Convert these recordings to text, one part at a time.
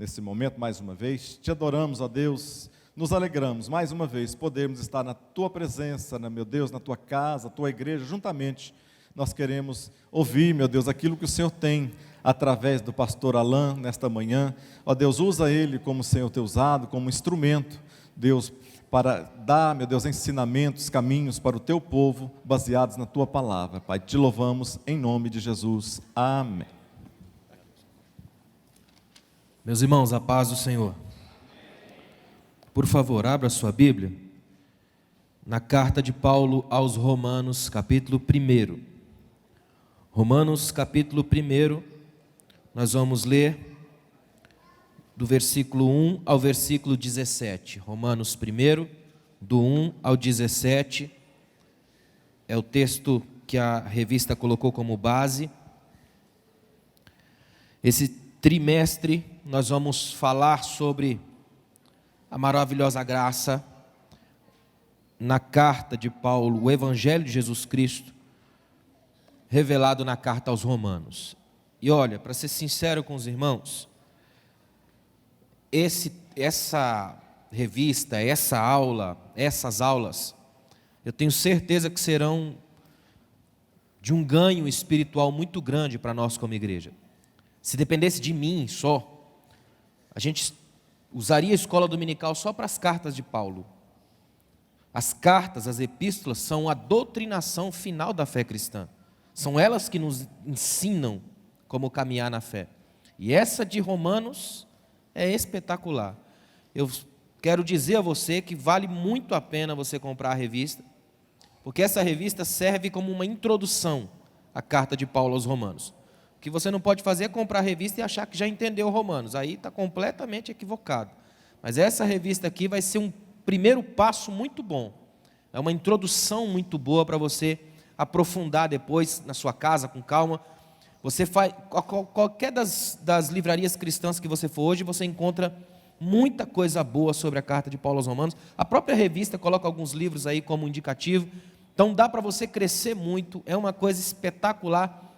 nesse momento mais uma vez. Te adoramos, ó Deus, nos alegramos mais uma vez podermos estar na Tua presença, meu Deus, na Tua casa, Tua igreja, juntamente. Nós queremos ouvir, meu Deus, aquilo que o Senhor tem através do pastor Alain nesta manhã. Ó Deus, usa ele como o Senhor tem usado, como instrumento, Deus, para dar, meu Deus, ensinamentos, caminhos para o Teu povo, baseados na Tua palavra. Pai, te louvamos em nome de Jesus. Amém. Meus irmãos, a paz do Senhor. Por favor, abra sua Bíblia na carta de Paulo aos Romanos, capítulo 1. Romanos, capítulo 1, nós vamos ler do versículo 1 ao versículo 17. Romanos 1, do 1 ao 17, é o texto que a revista colocou como base. Esse trimestre nós vamos falar sobre a maravilhosa graça na carta de Paulo, o Evangelho de Jesus Cristo, revelado na carta aos Romanos. E olha, para ser sincero com os irmãos, essa revista, essa aula, essas aulas, eu tenho certeza que serão de um ganho espiritual muito grande para nós como igreja. Se dependesse de mim só, a gente usaria a escola dominical só para as cartas de Paulo. As cartas, as epístolas, são a doutrinação final da fé cristã. São elas que nos ensinam como caminhar na fé. E essa de Romanos é espetacular. Eu quero dizer a você que vale muito a pena você comprar a revista, porque essa revista serve como uma introdução à carta de Paulo aos Romanos. O que você não pode fazer é comprar a revista e achar que já entendeu Romanos. Aí está completamente equivocado. Mas essa revista aqui vai ser um primeiro passo muito bom. É uma introdução muito boa para você aprofundar depois na sua casa com calma. Você faz qualquer das livrarias cristãs que você for hoje, você encontra muita coisa boa sobre a carta de Paulo aos Romanos. A própria revista coloca alguns livros aí como indicativo. Então dá para você crescer muito, é uma coisa espetacular.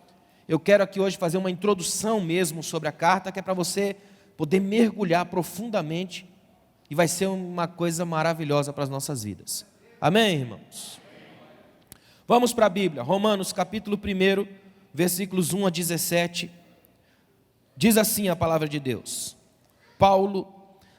Eu quero aqui hoje fazer uma introdução mesmo sobre a carta, que é para você poder mergulhar profundamente, e vai ser uma coisa maravilhosa para as nossas vidas. Amém, irmãos? Vamos para a Bíblia, Romanos capítulo 1, versículos 1 a 17, diz assim a palavra de Deus: Paulo,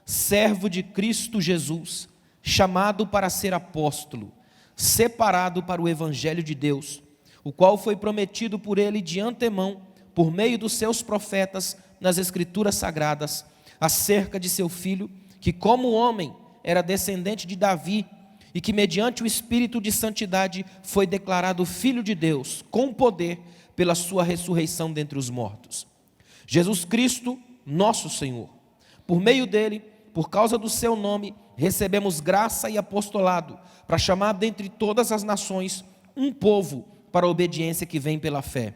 servo de Cristo Jesus, chamado para ser apóstolo, separado para o Evangelho de Deus, o qual foi prometido por ele de antemão, por meio dos seus profetas, nas Escrituras Sagradas, acerca de seu filho, que como homem era descendente de Davi, e que mediante o Espírito de Santidade foi declarado Filho de Deus, com poder, pela sua ressurreição dentre os mortos. Jesus Cristo, nosso Senhor. Por meio dele, por causa do seu nome, recebemos graça e apostolado, para chamar dentre todas as nações um povo para a obediência que vem pela fé.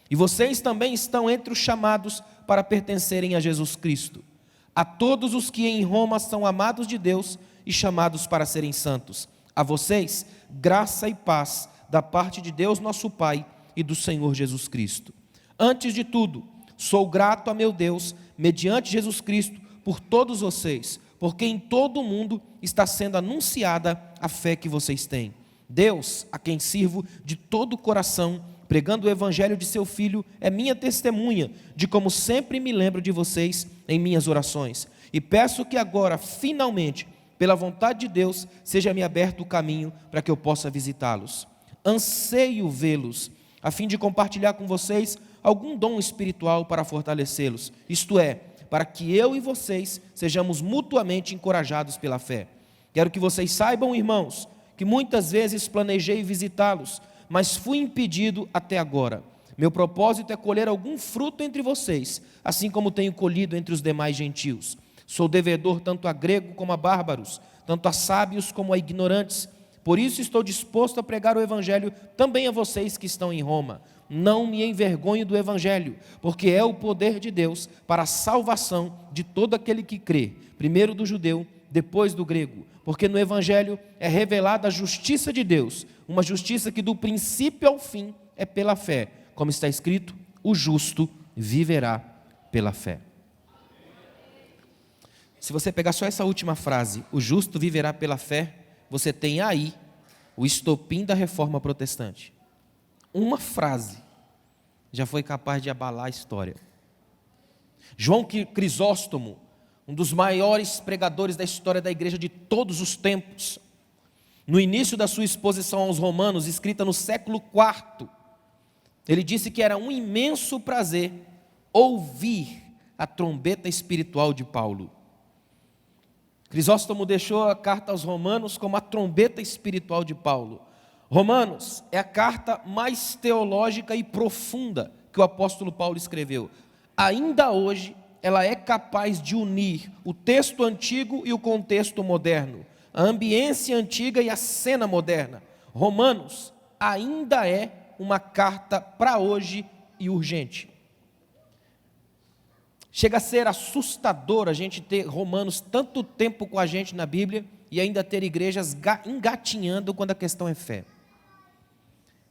E vocês também estão entre os chamados para pertencerem a Jesus Cristo. A todos os que em Roma são amados de Deus e chamados para serem santos. A vocês, graça e paz da parte de Deus nosso Pai e do Senhor Jesus Cristo. Antes de tudo, sou grato a meu Deus, mediante Jesus Cristo, por todos vocês, porque em todo o mundo está sendo anunciada a fé que vocês têm. Deus, a quem sirvo de todo o coração, pregando o Evangelho de seu Filho, é minha testemunha de como sempre me lembro de vocês em minhas orações. E peço que agora, finalmente, pela vontade de Deus, seja-me aberto o caminho para que eu possa visitá-los. Anseio vê-los, a fim de compartilhar com vocês algum dom espiritual para fortalecê-los, isto é, para que eu e vocês sejamos mutuamente encorajados pela fé. Quero que vocês saibam, irmãos, que muitas vezes planejei visitá-los, mas fui impedido até agora. Meu propósito é colher algum fruto entre vocês, assim como tenho colhido entre os demais gentios. Sou devedor tanto a grego como a bárbaros, tanto a sábios como a ignorantes. Por isso estou disposto a pregar o Evangelho também a vocês que estão em Roma. Não me envergonho do Evangelho, porque é o poder de Deus para a salvação de todo aquele que crê, primeiro do judeu, depois do grego. Porque no Evangelho é revelada a justiça de Deus, uma justiça que do princípio ao fim é pela fé. Como está escrito, o justo viverá pela fé. Se você pegar só essa última frase, o justo viverá pela fé, você tem aí o estopim da reforma protestante. Uma frase já foi capaz de abalar a história. João Crisóstomo, um dos maiores pregadores da história da igreja de todos os tempos, no início da sua exposição aos romanos, escrita no século IV, ele disse que era um imenso prazer ouvir a trombeta espiritual de Paulo. Crisóstomo deixou a carta aos Romanos como a trombeta espiritual de Paulo. Romanos é a carta mais teológica e profunda que o apóstolo Paulo escreveu. Ainda hoje, ela é capaz de unir o texto antigo e o contexto moderno, a ambiência antiga e a cena moderna. Romanos ainda é uma carta para hoje e urgente. Chega a ser assustador a gente ter Romanos tanto tempo com a gente na Bíblia e ainda ter igrejas engatinhando quando a questão é fé.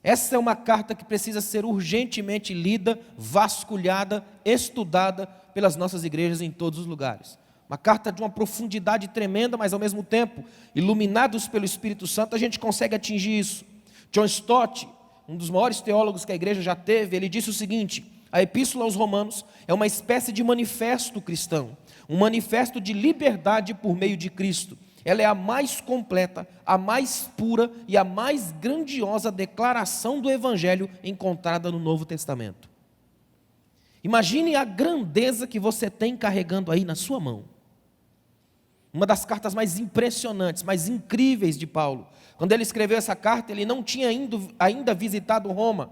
Essa é uma carta que precisa ser urgentemente lida, vasculhada, estudada pelas nossas igrejas em todos os lugares. Uma carta de uma profundidade tremenda, mas ao mesmo tempo, iluminados pelo Espírito Santo, a gente consegue atingir isso. John Stott, um dos maiores teólogos que a igreja já teve, ele disse o seguinte: a Epístola aos Romanos é uma espécie de manifesto cristão, um manifesto de liberdade por meio de Cristo. Ela é a mais completa, a mais pura e a mais grandiosa declaração do Evangelho encontrada no Novo Testamento. Imagine a grandeza que você tem carregando aí na sua mão. Uma das cartas mais impressionantes, mais incríveis de Paulo. Quando ele escreveu essa carta, ele não tinha ainda visitado Roma.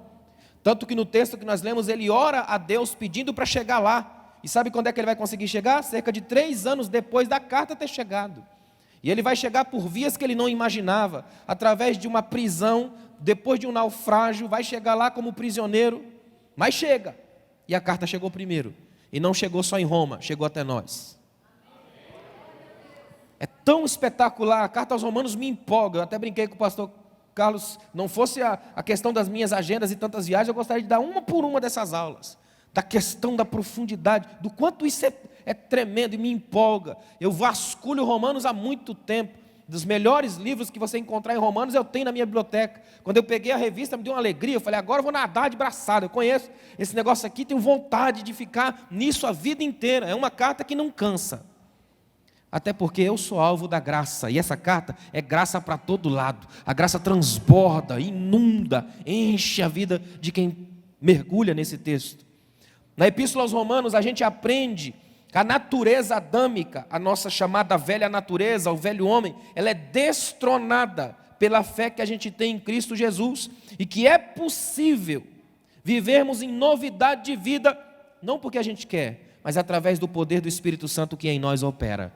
Tanto que no texto que nós lemos, ele ora a Deus pedindo para chegar lá. E sabe quando é que ele vai conseguir chegar? Cerca de 3 anos depois da carta ter chegado. E ele vai chegar por vias que ele não imaginava, através de uma prisão, depois de um naufrágio, vai chegar lá como prisioneiro, mas chega. E a carta chegou primeiro. E não chegou só em Roma, chegou até nós. É tão espetacular, a carta aos Romanos me empolga. Eu até brinquei com o pastor Carlos, não fosse a questão das minhas agendas e tantas viagens, eu gostaria de dar uma por uma dessas aulas. Da questão da profundidade, do quanto isso é tremendo e me empolga. Eu vasculho Romanos há muito tempo. Dos melhores livros que você encontrar em Romanos, eu tenho na minha biblioteca. Quando eu peguei a revista, me deu uma alegria. Eu falei, agora eu vou nadar de braçada. Eu conheço esse negócio aqui, tenho vontade de ficar nisso a vida inteira. É uma carta que não cansa. Até porque eu sou alvo da graça, e essa carta é graça para todo lado. A graça transborda, inunda, enche a vida de quem mergulha nesse texto. Na Epístola aos Romanos, a gente aprende que a natureza adâmica, a nossa chamada velha natureza, o velho homem, ela é destronada pela fé que a gente tem em Cristo Jesus, e que é possível vivermos em novidade de vida, não porque a gente quer, mas através do poder do Espírito Santo que em nós opera.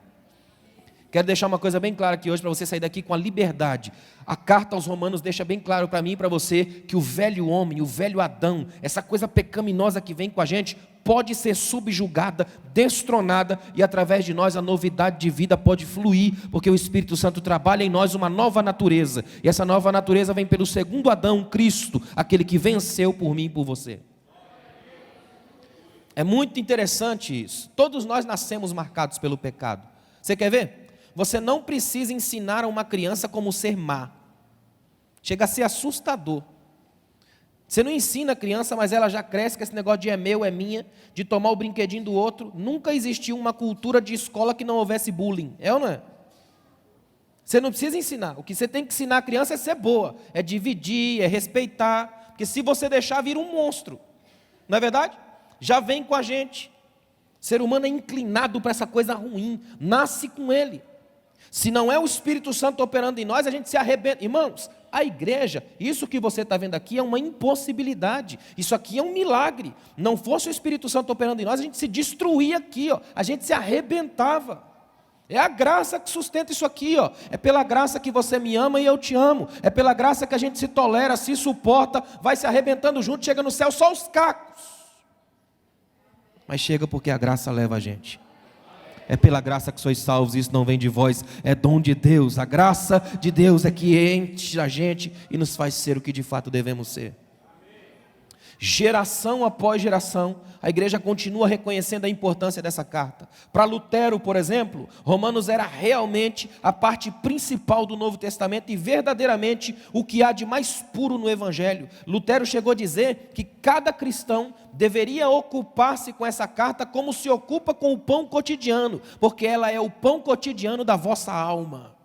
Quero deixar uma coisa bem clara aqui hoje, para você sair daqui com a liberdade. A carta aos Romanos deixa bem claro para mim e para você que o velho homem, o velho Adão, essa coisa pecaminosa que vem com a gente, pode ser subjugada, destronada, e através de nós a novidade de vida pode fluir, porque o Espírito Santo trabalha em nós uma nova natureza, e essa nova natureza vem pelo segundo Adão, Cristo, aquele que venceu por mim e por você. É muito interessante isso. Todos nós nascemos marcados pelo pecado. Você quer ver? Você não precisa ensinar a uma criança como ser má. Chega a ser assustador. Você não ensina a criança, mas ela já cresce com esse negócio de é meu, é minha, de tomar o brinquedinho do outro. Nunca existiu uma cultura de escola que não houvesse bullying. É ou não é? Você não precisa ensinar. O que você tem que ensinar a criança é ser boa, é dividir, é respeitar. Porque se você deixar, vira um monstro. Não é verdade? Já vem com a gente. O ser humano é inclinado para essa coisa ruim, nasce com ele. Se não é o Espírito Santo operando em nós, a gente se arrebenta. Irmãos, a igreja, isso que você está vendo aqui é uma impossibilidade. Isso aqui é um milagre. Não fosse o Espírito Santo operando em nós, a gente se destruía aqui, ó. A gente se arrebentava. É a graça que sustenta isso aqui, ó. É pela graça que você me ama e eu te amo. É pela graça que a gente se tolera, se suporta, vai se arrebentando junto, chega no céu só os cacos. Mas chega porque a graça leva a gente. É pela graça que sois salvos, isso não vem de vós, é dom de Deus. A graça de Deus é que enche a gente e nos faz ser o que de fato devemos ser. Geração após geração, a igreja continua reconhecendo a importância dessa carta. Para Lutero, por exemplo, Romanos era realmente a parte principal do Novo Testamento e verdadeiramente o que há de mais puro no Evangelho. Lutero chegou a dizer que cada cristão deveria ocupar-se com essa carta como se ocupa com o pão cotidiano, porque ela é o pão cotidiano da vossa alma.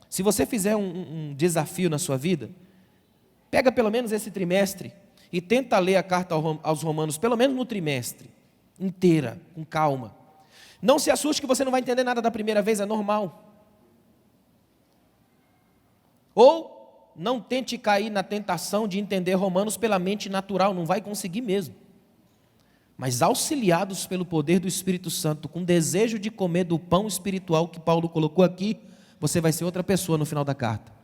Se você fizer um desafio na sua vida, pega pelo menos esse trimestre e tenta ler a carta aos Romanos, pelo menos no trimestre, inteira, com calma. Não se assuste que você não vai entender nada da primeira vez, é normal. Ou não tente cair na tentação de entender Romanos pela mente natural, não vai conseguir mesmo. Mas auxiliados pelo poder do Espírito Santo, com desejo de comer do pão espiritual que Paulo colocou aqui, você vai ser outra pessoa no final da carta.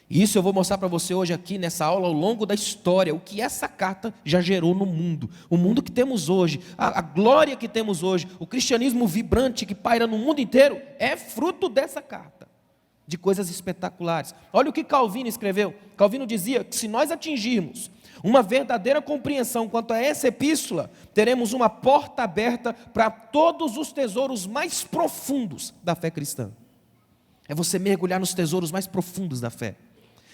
E isso eu vou mostrar para você hoje aqui nessa aula ao longo da história, o que essa carta já gerou no mundo. O mundo que temos hoje, a glória que temos hoje, o cristianismo vibrante que paira no mundo inteiro, é fruto dessa carta, de coisas espetaculares. Olha o que Calvino escreveu. Calvino dizia que se nós atingirmos uma verdadeira compreensão quanto a essa epístola, teremos uma porta aberta para todos os tesouros mais profundos da fé cristã. É você mergulhar nos tesouros mais profundos da fé.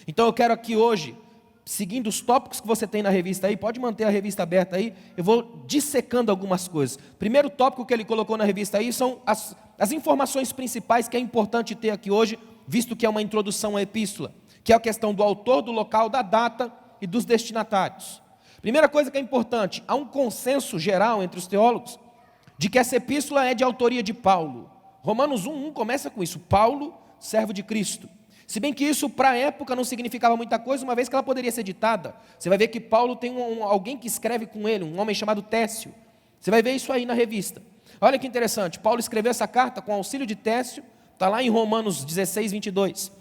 Então eu quero aqui hoje, seguindo os tópicos que você tem na revista aí, pode manter a revista aberta aí, eu vou dissecando algumas coisas. Primeiro tópico que ele colocou na revista aí são as informações principais que é importante ter aqui hoje, visto que é uma introdução à epístola, que é a questão do autor, do local, da data e dos destinatários. Primeira coisa que é importante, há um consenso geral entre os teólogos de que essa epístola é de autoria de Paulo. Romanos 1:1 começa com isso, Paulo, servo de Cristo. Se bem que isso para a época não significava muita coisa, uma vez que ela poderia ser ditada. Você vai ver que Paulo tem alguém que escreve com ele, um homem chamado Técio. Você vai ver isso aí na revista. Olha que interessante, Paulo escreveu essa carta com auxílio de Técio, está lá em Romanos 16:22.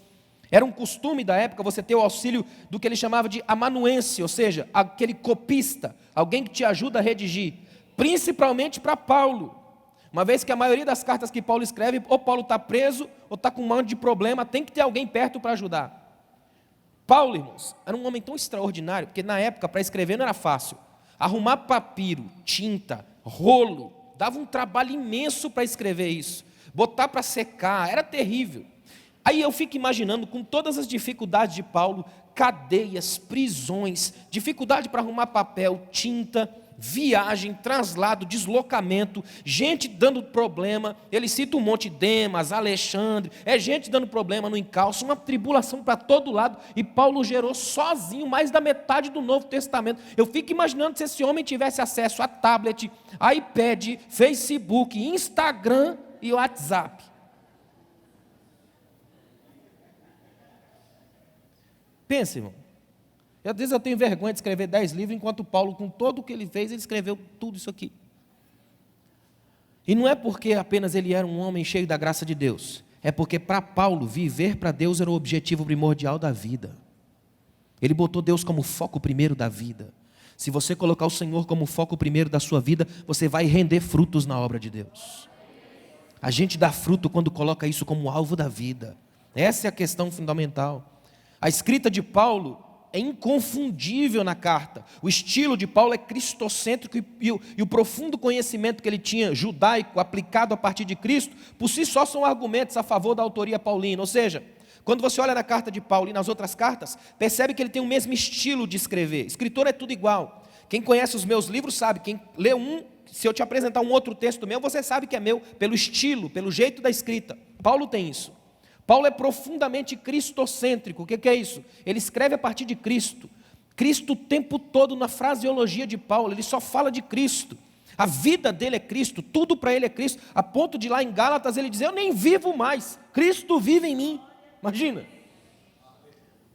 Era um costume da época você ter o auxílio do que ele chamava de amanuense, ou seja, aquele copista, alguém que te ajuda a redigir, principalmente para Paulo. Uma vez que a maioria das cartas que Paulo escreve, ou Paulo está preso, ou está com um monte de problema, tem que ter alguém perto para ajudar. Paulo, irmãos, era um homem tão extraordinário, porque na época, para escrever não era fácil. Arrumar papiro, tinta, rolo, dava um trabalho imenso para escrever isso. Botar para secar, era terrível. Aí eu fico imaginando, com todas as dificuldades de Paulo, cadeias, prisões, dificuldade para arrumar papel, tinta, viagem, traslado, deslocamento, gente dando problema, ele cita um monte, Demas, Alexandre, é gente dando problema no encalço, uma tribulação para todo lado, e Paulo gerou sozinho mais da metade do Novo Testamento. Eu fico imaginando se esse homem tivesse acesso a tablet, iPad, Facebook, Instagram e WhatsApp. Pense, irmão. Às vezes eu tenho vergonha de escrever 10 livros, enquanto Paulo, com todo o que ele fez, ele escreveu tudo isso aqui. E não é porque apenas ele era um homem cheio da graça de Deus, é porque para Paulo, viver para Deus era o objetivo primordial da vida. Ele botou Deus como foco primeiro da vida. Se você colocar o Senhor como foco primeiro da sua vida, você vai render frutos na obra de Deus. A gente dá fruto quando coloca isso como alvo da vida. Essa é a questão fundamental. A escrita de Paulo é inconfundível na carta. O estilo de Paulo é cristocêntrico e o profundo conhecimento que ele tinha judaico aplicado a partir de Cristo, por si só são argumentos a favor da autoria paulina. Ou seja, quando você olha na carta de Paulo e nas outras cartas, percebe que ele tem o mesmo estilo de escrever. Escritor é tudo igual. Quem conhece os meus livros sabe, quem lê se eu te apresentar um outro texto meu, você sabe que é meu, pelo estilo, pelo jeito da escrita. Paulo tem isso. Paulo é profundamente cristocêntrico. O que é isso? Ele escreve a partir de Cristo. Cristo o tempo todo na fraseologia de Paulo, ele só fala de Cristo. A vida dele é Cristo, tudo para ele é Cristo, a ponto de lá em Gálatas ele dizer, eu nem vivo mais, Cristo vive em mim. Imagina.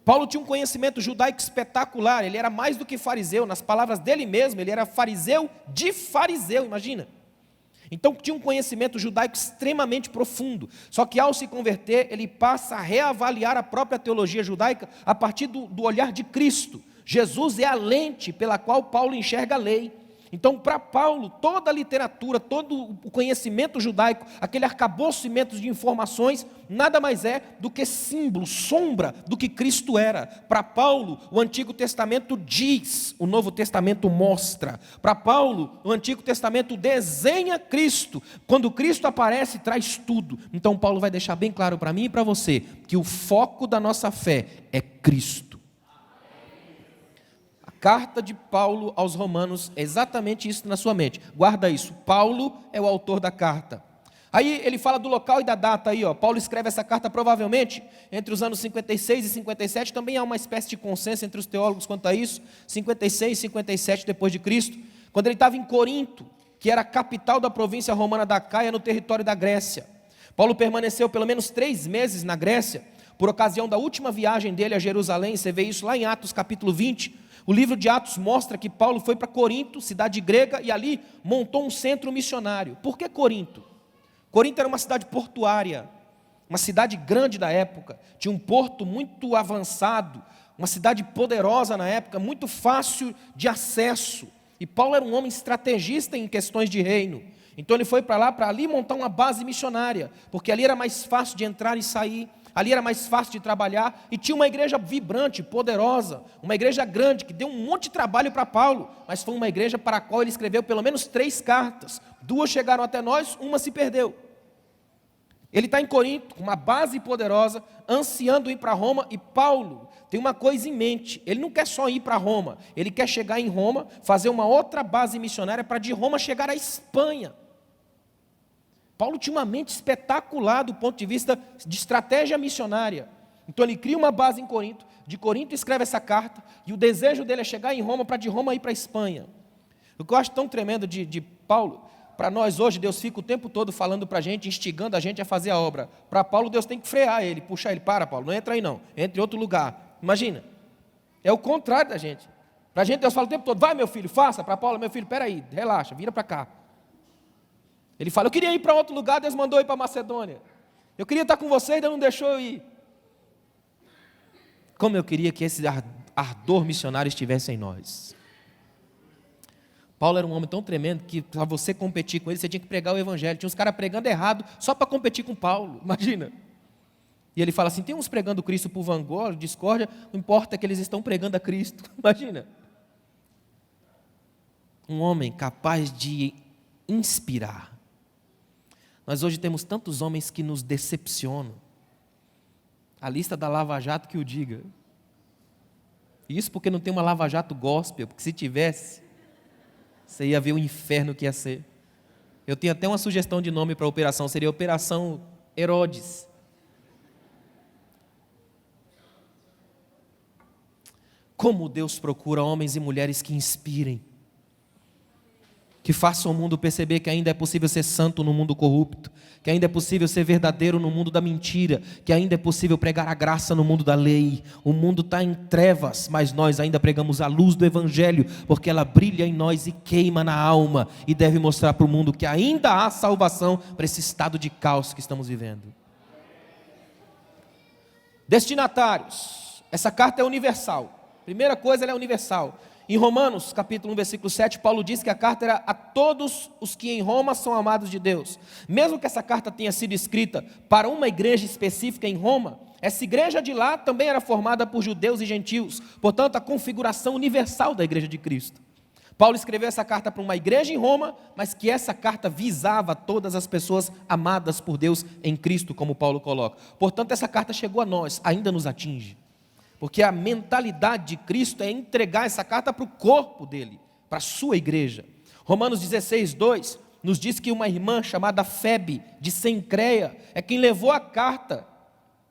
Paulo tinha um conhecimento judaico espetacular, ele era mais do que fariseu, nas palavras dele mesmo, ele era fariseu de fariseu, imagina. Então tinha um conhecimento judaico extremamente profundo, só que ao se converter, ele passa a reavaliar a própria teologia judaica a partir do olhar de Cristo. Jesus é a lente pela qual Paulo enxerga a lei. Então, para Paulo, toda a literatura, todo o conhecimento judaico, aquele arcabouço de informações, nada mais é do que símbolo, sombra do que Cristo era. Para Paulo, o Antigo Testamento diz, o Novo Testamento mostra. Para Paulo, o Antigo Testamento desenha Cristo. Quando Cristo aparece, traz tudo. Então, Paulo vai deixar bem claro para mim e para você que o foco da nossa fé é Cristo. Carta de Paulo aos Romanos é exatamente isso na sua mente. Guarda isso. Paulo é o autor da carta. Aí ele fala do local e da data aí, ó. Paulo escreve essa carta provavelmente entre os anos 56 e 57. Também há uma espécie de consenso entre os teólogos quanto a isso. 56 e 57 depois de Cristo. Quando ele estava em Corinto, que era a capital da província romana da Caia, no território da Grécia. Paulo permaneceu pelo menos 3 meses na Grécia, por ocasião da última viagem dele a Jerusalém. Você vê isso lá em Atos capítulo 20. O livro de Atos mostra que Paulo foi para Corinto, cidade grega, e ali montou um centro missionário. Por que Corinto? Corinto era uma cidade portuária, uma cidade grande da época, tinha um porto muito avançado, uma cidade poderosa na época, muito fácil de acesso. E Paulo era um homem estrategista em questões de reino. Então ele foi para ali montar uma base missionária, porque ali era mais fácil de entrar e sair. Ali era mais fácil de trabalhar e tinha uma igreja vibrante, poderosa, uma igreja grande, que deu um monte de trabalho para Paulo, mas foi uma igreja para a qual ele escreveu pelo menos 3 cartas. 2 chegaram até nós, uma se perdeu. Ele está em Corinto, com uma base poderosa, ansiando ir para Roma, e Paulo tem uma coisa em mente: ele não quer só ir para Roma, ele quer chegar em Roma, fazer uma outra base missionária para de Roma chegar à Espanha. Paulo tinha uma mente espetacular do ponto de vista de estratégia missionária. Então ele cria uma base em Corinto, de Corinto escreve essa carta, e o desejo dele é chegar em Roma, para de Roma ir para a Espanha. O que eu acho tão tremendo de Paulo, para nós hoje, Deus fica o tempo todo falando para a gente, instigando a gente a fazer a obra. Para Paulo, Deus tem que frear ele, puxar ele: para, Paulo, não entra aí não, entra em outro lugar. Imagina, é o contrário da gente. Para a gente, Deus fala o tempo todo: vai, meu filho, faça. Para Paulo: meu filho, peraí, relaxa, vira para cá. Ele fala: eu queria ir para outro lugar, Deus mandou ir para Macedônia. Eu queria estar com vocês, Deus não deixou eu ir. Como eu queria que esse ardor missionário estivesse em nós. Paulo era um homem tão tremendo que para você competir com ele, você tinha que pregar o evangelho. Tinha uns caras pregando errado só para competir com Paulo, imagina. E ele fala assim: tem uns pregando Cristo por vanglória, discórdia, não importa que eles estão pregando a Cristo, imagina. Um homem capaz de inspirar. Nós hoje temos tantos homens que nos decepcionam. A lista da Lava Jato que o diga. Isso porque não tem uma Lava Jato gospel, porque se tivesse, você ia ver o inferno que ia ser. Eu tenho até uma sugestão de nome para a operação, seria Operação Herodes. Como Deus procura homens e mulheres que inspirem, que façam o mundo perceber que ainda é possível ser santo no mundo corrupto, que ainda é possível ser verdadeiro no mundo da mentira, que ainda é possível pregar a graça no mundo da lei. O mundo está em trevas, mas nós ainda pregamos a luz do Evangelho, porque ela brilha em nós e queima na alma, e deve mostrar para o mundo que ainda há salvação para esse estado de caos que estamos vivendo. Destinatários. Essa carta é universal. Primeira coisa, ela é universal. Em Romanos, capítulo 1, versículo 7, Paulo diz que a carta era a todos os que em Roma são amados de Deus. Mesmo que essa carta tenha sido escrita para uma igreja específica em Roma, essa igreja de lá também era formada por judeus e gentios. Portanto, a configuração universal da igreja de Cristo. Paulo escreveu essa carta para uma igreja em Roma, mas que essa carta visava todas as pessoas amadas por Deus em Cristo, como Paulo coloca. Portanto, essa carta chegou a nós, ainda nos atinge. Porque a mentalidade de Cristo é entregar essa carta para o corpo dele, para a sua igreja. Romanos 16, 2 nos diz que uma irmã chamada Febe, de Cencreia, é quem levou a carta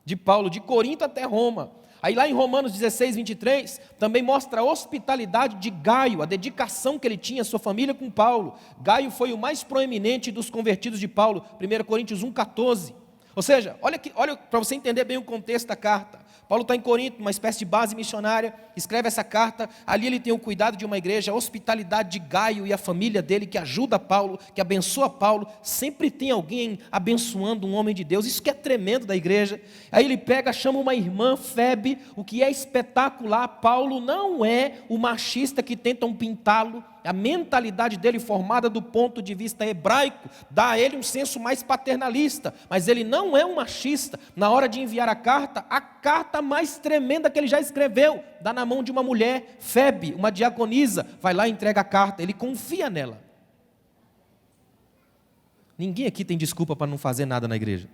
de Paulo, de Corinto até Roma. Aí lá em Romanos 16, 23, também mostra a hospitalidade de Gaio, a dedicação que ele tinha à sua família com Paulo. Gaio foi o mais proeminente dos convertidos de Paulo, 1 Coríntios 1, 14. Ou seja, olha para você entender bem o contexto da carta. Paulo está em Corinto, uma espécie de base missionária, escreve essa carta, ali ele tem o cuidado de uma igreja, a hospitalidade de Gaio e a família dele, que ajuda Paulo, que abençoa Paulo, sempre tem alguém abençoando um homem de Deus, isso que é tremendo da igreja. Aí ele pega, chama uma irmã, Febe, o que é espetacular. Paulo não é o machista que tentam pintá-lo, A mentalidade dele, formada do ponto de vista hebraico, dá a ele um senso mais paternalista, mas ele não é um machista. Na hora de enviar a carta mais tremenda que ele já escreveu, dá na mão de uma mulher, Febe, uma diaconisa, vai lá e entrega a carta, ele confia nela. Ninguém aqui tem desculpa para não fazer nada na igreja.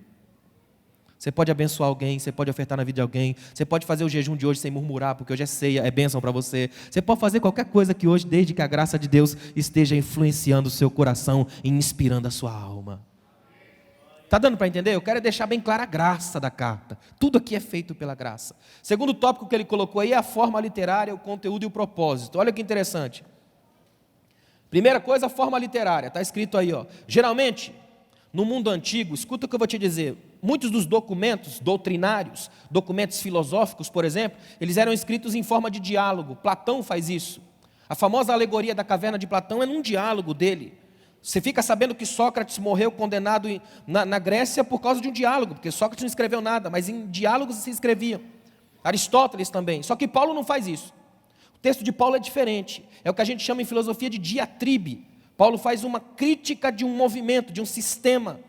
Você pode abençoar alguém, você pode ofertar na vida de alguém, você pode fazer o jejum de hoje sem murmurar, porque hoje é ceia, é bênção para você. Você pode fazer qualquer coisa aqui hoje, desde que a graça de Deus esteja influenciando o seu coração e inspirando a sua alma. Está dando para entender? Eu quero deixar bem clara a graça da carta. Tudo aqui é feito pela graça. Segundo tópico que ele colocou aí é a forma literária, o conteúdo e o propósito. Olha que interessante. Primeira coisa, a forma literária. Está escrito aí, ó. Geralmente, no mundo antigo, escuta o que eu vou te dizer, muitos dos documentos doutrinários, documentos filosóficos, por exemplo, eles eram escritos em forma de diálogo. Platão faz isso. A famosa alegoria da caverna de Platão é num diálogo dele. Você fica sabendo que Sócrates morreu condenado na Grécia por causa de um diálogo, porque Sócrates não escreveu nada, mas em diálogos se escrevia. Aristóteles também. Só que Paulo não faz isso. O texto de Paulo é diferente. É o que a gente chama em filosofia de diatribe. Paulo faz uma crítica de um movimento, de um sistema.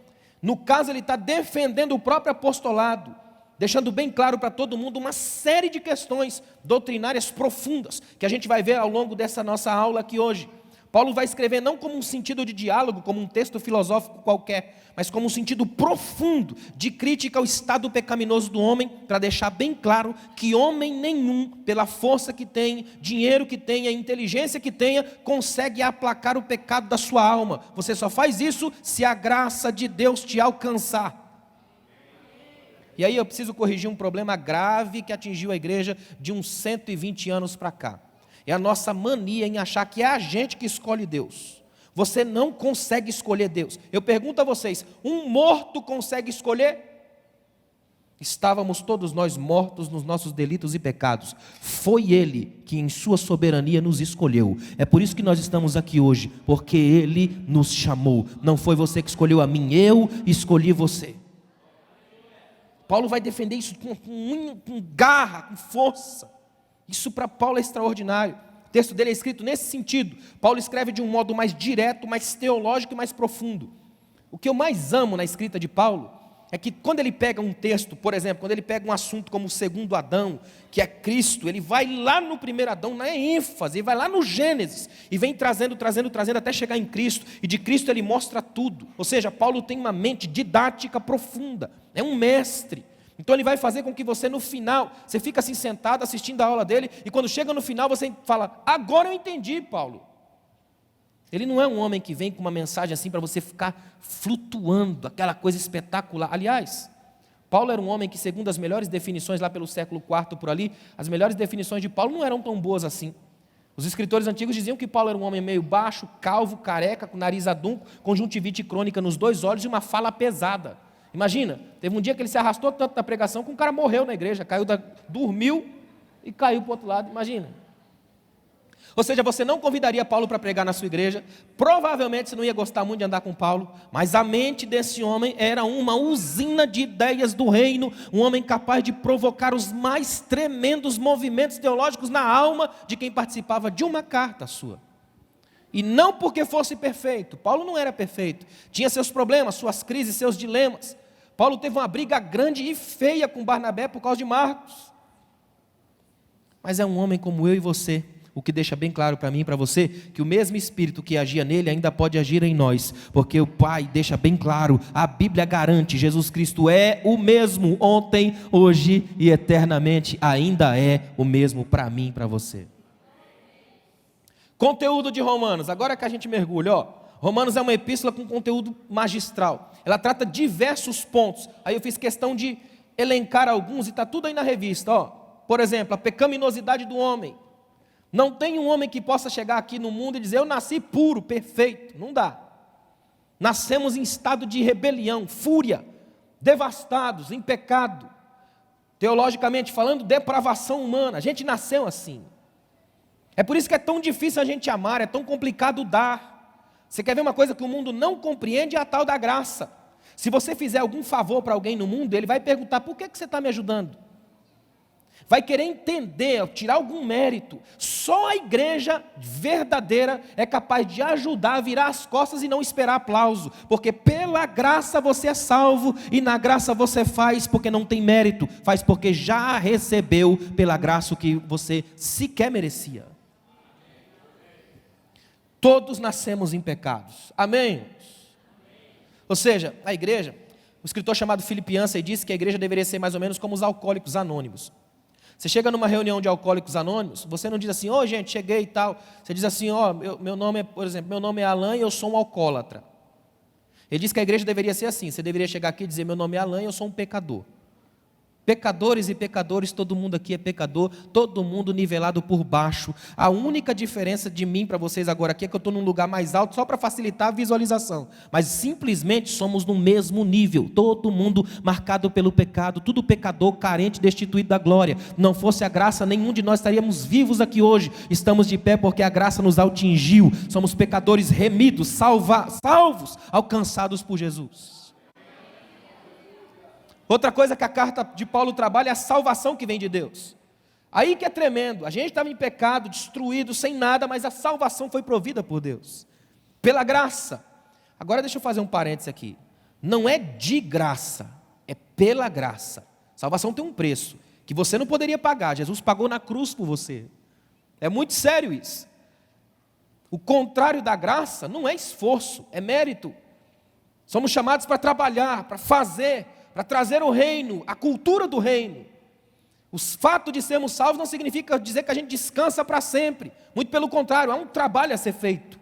No caso, ele está defendendo o próprio apostolado, deixando bem claro para todo mundo uma série de questões doutrinárias profundas, que a gente vai ver ao longo dessa nossa aula aqui hoje. Paulo vai escrever não como um sentido de diálogo, como um texto filosófico qualquer, mas como um sentido profundo de crítica ao estado pecaminoso do homem, para deixar bem claro que homem nenhum, pela força que tem, dinheiro que tenha, inteligência que tenha, consegue aplacar o pecado da sua alma. Você só faz isso se a graça de Deus te alcançar. E aí eu preciso corrigir um problema grave que atingiu a igreja de uns 120 anos para cá. É a nossa mania em achar que é a gente que escolhe Deus. Você não consegue escolher Deus. Eu pergunto a vocês, um morto consegue escolher? Estávamos todos nós mortos nos nossos delitos e pecados. Foi Ele que em sua soberania nos escolheu. É por isso que nós estamos aqui hoje, porque Ele nos chamou. Não foi você que escolheu a mim, eu escolhi você. Paulo vai defender isso com garra, com força. Isso para Paulo é extraordinário. O texto dele é escrito nesse sentido. Paulo escreve de um modo mais direto, mais teológico e mais profundo. O que eu mais amo na escrita de Paulo é que quando ele pega um texto, por exemplo, quando ele pega um assunto como o segundo Adão, que é Cristo, ele vai lá no primeiro Adão, na ênfase, ele vai lá no Gênesis, e vem trazendo, até chegar em Cristo, e de Cristo ele mostra tudo. Ou seja, Paulo tem uma mente didática profunda, é um mestre. Então ele vai fazer com que você no final, você fica assim sentado assistindo a aula dele, e quando chega no final você fala, agora eu entendi, Paulo. Ele não é um homem que vem com uma mensagem assim para você ficar flutuando, aquela coisa espetacular. Aliás, Paulo era um homem que, segundo as melhores definições lá pelo século IV por ali, as melhores definições de Paulo não eram tão boas assim. Os escritores antigos diziam que Paulo era um homem meio baixo, calvo, careca, com nariz adunco, conjuntivite crônica nos 2 olhos e uma fala pesada. Imagina, teve um dia que ele se arrastou tanto na pregação que um cara morreu na igreja, dormiu e caiu para o outro lado, imagina. Ou seja, você não convidaria Paulo para pregar na sua igreja, provavelmente você não ia gostar muito de andar com Paulo, mas a mente desse homem era uma usina de ideias do reino, um homem capaz de provocar os mais tremendos movimentos teológicos na alma de quem participava de uma carta sua. E não porque fosse perfeito, Paulo não era perfeito, tinha seus problemas, suas crises, seus dilemas. Paulo teve uma briga grande e feia com Barnabé por causa de Marcos. Mas é um homem como eu e você, o que deixa bem claro para mim e para você, que o mesmo Espírito que agia nele ainda pode agir em nós, porque o Pai deixa bem claro, a Bíblia garante, Jesus Cristo é o mesmo ontem, hoje e eternamente, ainda é o mesmo para mim e para você. Conteúdo de Romanos, agora que a gente mergulha, Romanos é uma epístola com conteúdo magistral, ela trata diversos pontos, aí eu fiz questão de elencar alguns e está tudo aí na revista, Por exemplo, a pecaminosidade do homem. Não tem um homem que possa chegar aqui no mundo e dizer, eu nasci puro, perfeito, não dá. Nascemos em estado de rebelião, fúria, devastados, em pecado. Teologicamente falando, depravação humana, a gente nasceu assim. É por isso que é tão difícil a gente amar, é tão complicado dar. Você quer ver uma coisa que o mundo não compreende, é a tal da graça. Se você fizer algum favor para alguém no mundo, ele vai perguntar, por que você está me ajudando? vai querer entender, tirar algum mérito. Só a igreja verdadeira é capaz de ajudar a virar as costas e não esperar aplauso, porque pela graça você é salvo, e na graça você faz porque não tem mérito, faz porque já recebeu pela graça o que você sequer merecia. Todos nascemos em pecados, amém? Ou seja, a igreja, o escritor chamado Philip Yancey disse que a igreja deveria ser mais ou menos como os alcoólicos anônimos. Você chega numa reunião de alcoólicos anônimos, você não diz assim, gente, cheguei e tal. Você diz assim, meu nome é, por exemplo, meu nome é Alain e eu sou um alcoólatra. Ele diz que a igreja deveria ser assim, você deveria chegar aqui e dizer, meu nome é Alain e eu sou um pecador. Pecadores e pecadores, todo mundo aqui é pecador, todo mundo nivelado por baixo. A única diferença de mim para vocês agora aqui é que eu estou num lugar mais alto só para facilitar a visualização. Mas simplesmente somos no mesmo nível, todo mundo marcado pelo pecado, tudo pecador, carente, destituído da glória. Não fosse a graça, nenhum de nós estaríamos vivos aqui hoje. Estamos de pé porque a graça nos atingiu. Somos pecadores remidos, salvos, alcançados por Jesus. Outra coisa que a carta de Paulo trabalha é a salvação que vem de Deus. Aí que é tremendo, a gente estava em pecado, destruído, sem nada, mas a salvação foi provida por Deus, pela graça. Agora deixa eu fazer um parênteses aqui, não é de graça, é pela graça. Salvação tem um preço, que você não poderia pagar, Jesus pagou na cruz por você. É muito sério isso. O contrário da graça não é esforço, é mérito. Somos chamados para trabalhar, para fazer, para trazer o reino, a cultura do reino. O fato de sermos salvos não significa dizer que a gente descansa para sempre. Muito pelo contrário, há um trabalho a ser feito.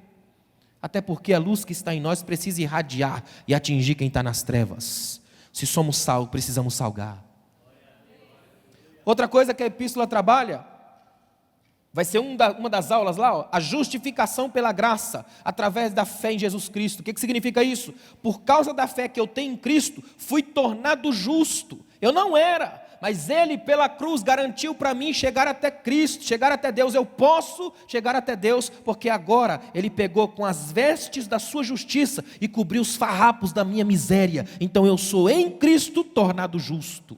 Até porque a luz que está em nós precisa irradiar e atingir quem está nas trevas. Se somos salvos, precisamos salgar. Outra coisa que a epístola trabalha, vai ser uma das aulas lá, a justificação pela graça, através da fé em Jesus Cristo. O que significa isso? Por causa da fé que eu tenho em Cristo, fui tornado justo. Eu não era, mas Ele pela cruz garantiu para mim chegar até Cristo, chegar até Deus. Eu posso chegar até Deus, porque agora Ele pegou com as vestes da sua justiça e cobriu os farrapos da minha miséria. Então eu sou em Cristo tornado justo.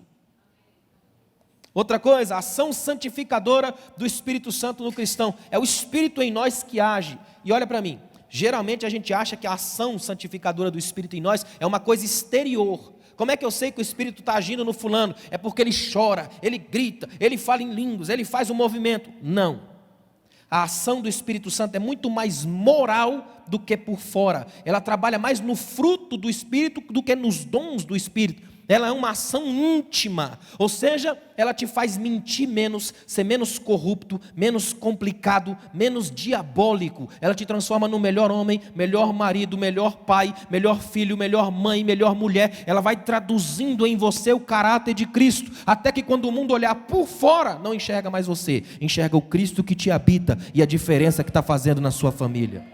Outra coisa, a ação santificadora do Espírito Santo no cristão. É o Espírito em nós que age. E olha para mim, geralmente a gente acha que a ação santificadora do Espírito em nós é uma coisa exterior. Como é que eu sei que o Espírito está agindo no fulano? É porque ele chora, ele grita, ele fala em línguas, ele faz um movimento. Não. A ação do Espírito Santo é muito mais moral do que por fora. Ela trabalha mais no fruto do Espírito do que nos dons do Espírito. Ela é uma ação íntima, ou seja, ela te faz mentir menos, ser menos corrupto, menos complicado, menos diabólico. Ela te transforma no melhor homem, melhor marido, melhor pai, melhor filho, melhor mãe, melhor mulher. Ela vai traduzindo em você o caráter de Cristo, até que quando o mundo olhar por fora, não enxerga mais você, enxerga o Cristo que te habita e a diferença que está fazendo na sua família.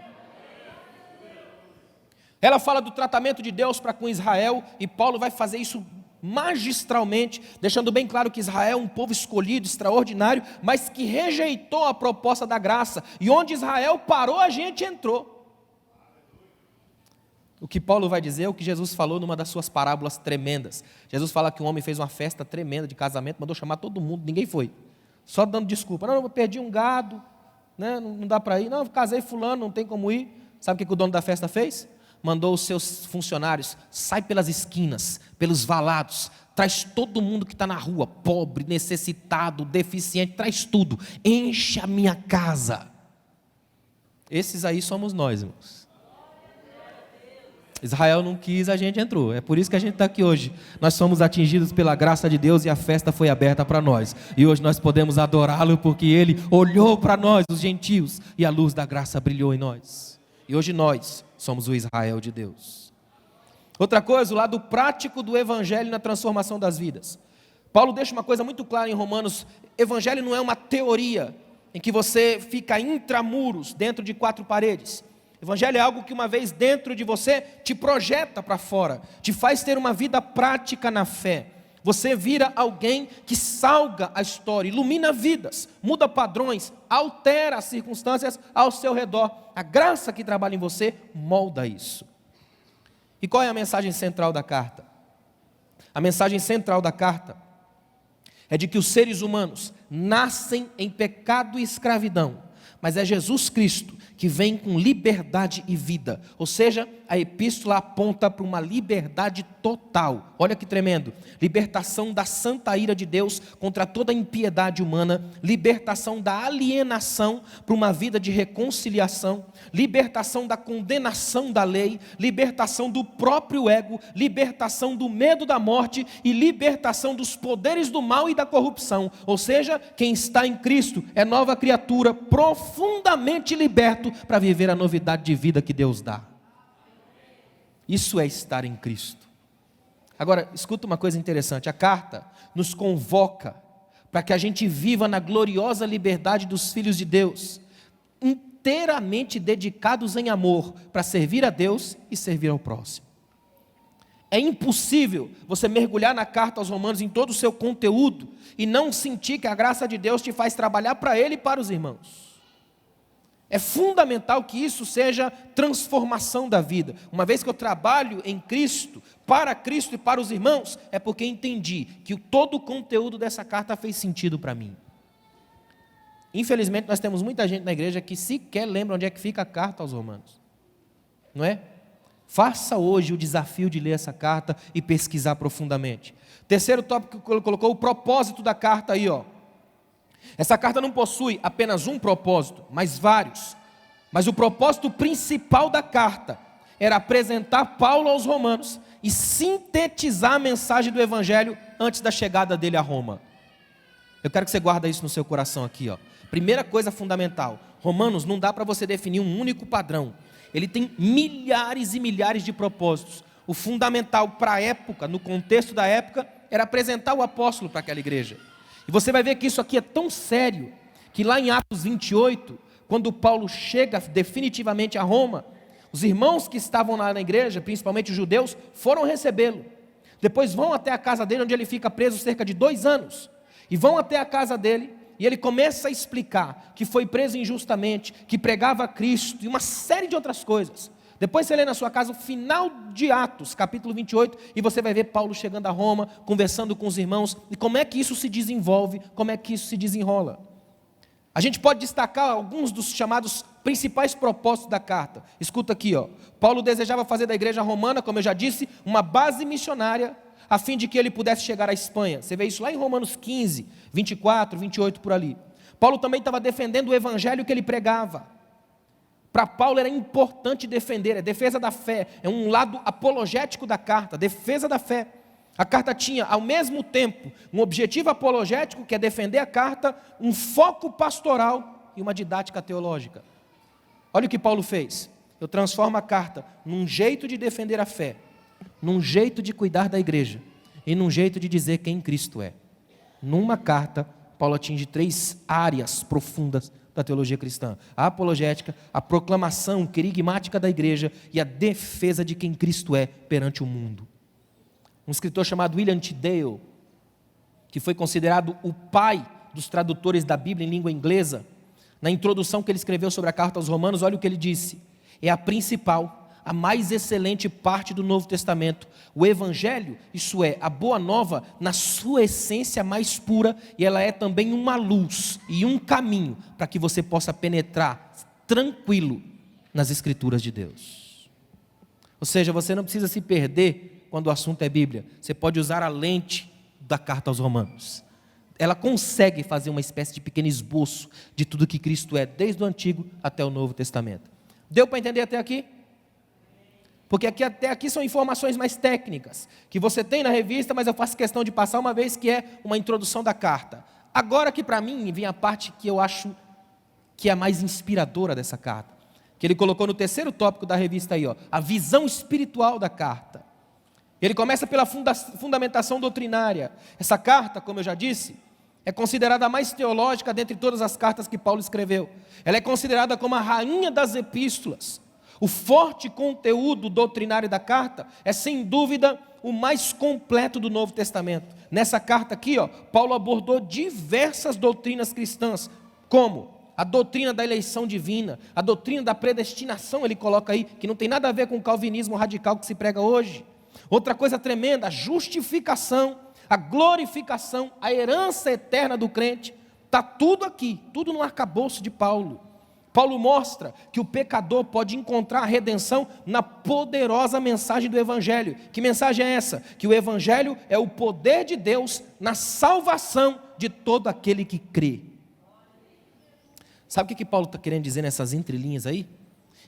Ela fala do tratamento de Deus para com Israel, e Paulo vai fazer isso magistralmente, deixando bem claro que Israel é um povo escolhido, extraordinário, mas que rejeitou a proposta da graça, e onde Israel parou, a gente entrou. O que Paulo vai dizer é o que Jesus falou numa das suas parábolas tremendas. Jesus fala que um homem fez uma festa tremenda de casamento, mandou chamar todo mundo, ninguém foi, só dando desculpa. Não, eu perdi um gado, né, não dá para ir, não, casei fulano, não tem como ir. Sabe o que o dono da festa fez? Mandou os seus funcionários, sai pelas esquinas, pelos valados, traz todo mundo que está na rua, pobre, necessitado, deficiente, traz tudo, enche a minha casa. Esses aí somos nós, irmãos. Israel não quis, a gente entrou, é por isso que a gente está aqui hoje. Nós somos atingidos pela graça de Deus e a festa foi aberta para nós. E hoje nós podemos adorá-lo porque Ele olhou para nós, os gentios, e a luz da graça brilhou em nós. E hoje nós somos o Israel de Deus. Outra coisa, o lado prático do Evangelho na transformação das vidas. Paulo deixa uma coisa muito clara em Romanos: Evangelho não é uma teoria em que você fica intramuros, dentro de quatro paredes. Evangelho é algo que uma vez dentro de você, te projeta para fora, te faz ter uma vida prática na fé. Você vira alguém que salga a história, ilumina vidas, muda padrões, altera as circunstâncias ao seu redor. A graça que trabalha em você molda isso. E qual é a mensagem central da carta? A mensagem central da carta é de que os seres humanos nascem em pecado e escravidão, mas é Jesus Cristo que vem com liberdade e vida. Ou seja, a epístola aponta para uma liberdade total. Olha que tremendo. Libertação da santa ira de Deus contra toda a impiedade humana, libertação da alienação para uma vida de reconciliação, libertação da condenação da lei, libertação do próprio ego, libertação do medo da morte e libertação dos poderes do mal e da corrupção. Ou seja, quem está em Cristo é nova criatura, profundamente liberto para viver a novidade de vida que Deus dá. Isso é estar em Cristo. Agora, escuta uma coisa interessante. A carta nos convoca para que a gente viva na gloriosa liberdade dos filhos de Deus, inteiramente dedicados em amor para servir a Deus e servir ao próximo. É impossível você mergulhar na carta aos Romanos em todo o seu conteúdo e não sentir que a graça de Deus te faz trabalhar para Ele e para os irmãos. É fundamental que isso seja transformação da vida. Uma vez que eu trabalho em Cristo, para Cristo e para os irmãos, é porque entendi que todo o conteúdo dessa carta fez sentido para mim. Infelizmente, nós temos muita gente na igreja que sequer lembra onde é que fica a carta aos Romanos. Não é? Faça hoje o desafio de ler essa carta e pesquisar profundamente. Terceiro tópico que ele colocou, o propósito da carta aí, ó. Essa carta não possui apenas um propósito, mas vários. Mas o propósito principal da carta era apresentar Paulo aos romanos e sintetizar a mensagem do evangelho antes da chegada dele a Roma. Eu quero que você guarde isso no seu coração aqui, ó. Primeira coisa fundamental, Romanos não dá para você definir um único padrão. Ele tem milhares e milhares de propósitos. O fundamental para a época, no contexto da época, era apresentar o apóstolo para aquela igreja. E você vai ver que isso aqui é tão sério, que lá em Atos 28, quando Paulo chega definitivamente a Roma, os irmãos que estavam lá na igreja, principalmente os judeus, foram recebê-lo. Depois vão até a casa dele, onde ele fica preso cerca de 2 anos. E vão até a casa dele, e ele começa a explicar que foi preso injustamente, que pregava a Cristo, e uma série de outras coisas. Depois você lê na sua casa o final de Atos, capítulo 28, e você vai ver Paulo chegando a Roma, conversando com os irmãos, e como é que isso se desenvolve, como é que isso se desenrola. A gente pode destacar alguns dos chamados principais propósitos da carta. Escuta aqui, ó. Paulo desejava fazer da igreja romana, como eu já disse, uma base missionária, a fim de que ele pudesse chegar à Espanha. Você vê isso lá em Romanos 15, 24, 28, por ali. Paulo também estava defendendo o evangelho que ele pregava. Para Paulo era importante defender, é defesa da fé, é um lado apologético da carta, defesa da fé. A carta tinha, ao mesmo tempo, um objetivo apologético, que é defender a carta, um foco pastoral e uma didática teológica. Olha o que Paulo fez. Eu transformo a carta num jeito de defender a fé, num jeito de cuidar da igreja e num jeito de dizer quem Cristo é. Numa carta, Paulo atinge 3 áreas profundas da teologia cristã: a apologética, a proclamação querigmática da igreja e a defesa de quem Cristo é perante o mundo. Um escritor chamado William Tyndale, que foi considerado o pai dos tradutores da Bíblia em língua inglesa, na introdução que ele escreveu sobre a carta aos Romanos, olha o que ele disse: é a principal, a mais excelente parte do Novo Testamento. O Evangelho, isso é, a Boa Nova, na sua essência mais pura, e ela é também uma luz e um caminho para que você possa penetrar tranquilo nas Escrituras de Deus. Ou seja, você não precisa se perder quando o assunto é Bíblia. Você pode usar a lente da carta aos Romanos. Ela consegue fazer uma espécie de pequeno esboço de tudo que Cristo é, desde o Antigo até o Novo Testamento. Deu para entender até aqui? Porque até aqui são informações mais técnicas, que você tem na revista, mas eu faço questão de passar uma vez, que é uma introdução da carta. Agora que para mim vem a parte que eu acho que é a mais inspiradora dessa carta, que ele colocou no terceiro tópico da revista aí, ó, a visão espiritual da carta. Ele começa pela fundamentação doutrinária. Essa carta, como eu já disse, é considerada a mais teológica dentre todas as cartas que Paulo escreveu. Ela é considerada como a rainha das epístolas. O forte conteúdo doutrinário da carta é, sem dúvida, o mais completo do Novo Testamento. Nessa carta aqui, ó, Paulo abordou diversas doutrinas cristãs, como a doutrina da eleição divina, a doutrina da predestinação, ele coloca aí, que não tem nada a ver com o calvinismo radical que se prega hoje. Outra coisa tremenda, a justificação, a glorificação, a herança eterna do crente, está tudo aqui, tudo no arcabouço de Paulo. Paulo mostra que o pecador pode encontrar a redenção na poderosa mensagem do Evangelho. Que mensagem é essa? Que o Evangelho é o poder de Deus na salvação de todo aquele que crê. Sabe o que Paulo está querendo dizer nessas entrelinhas aí?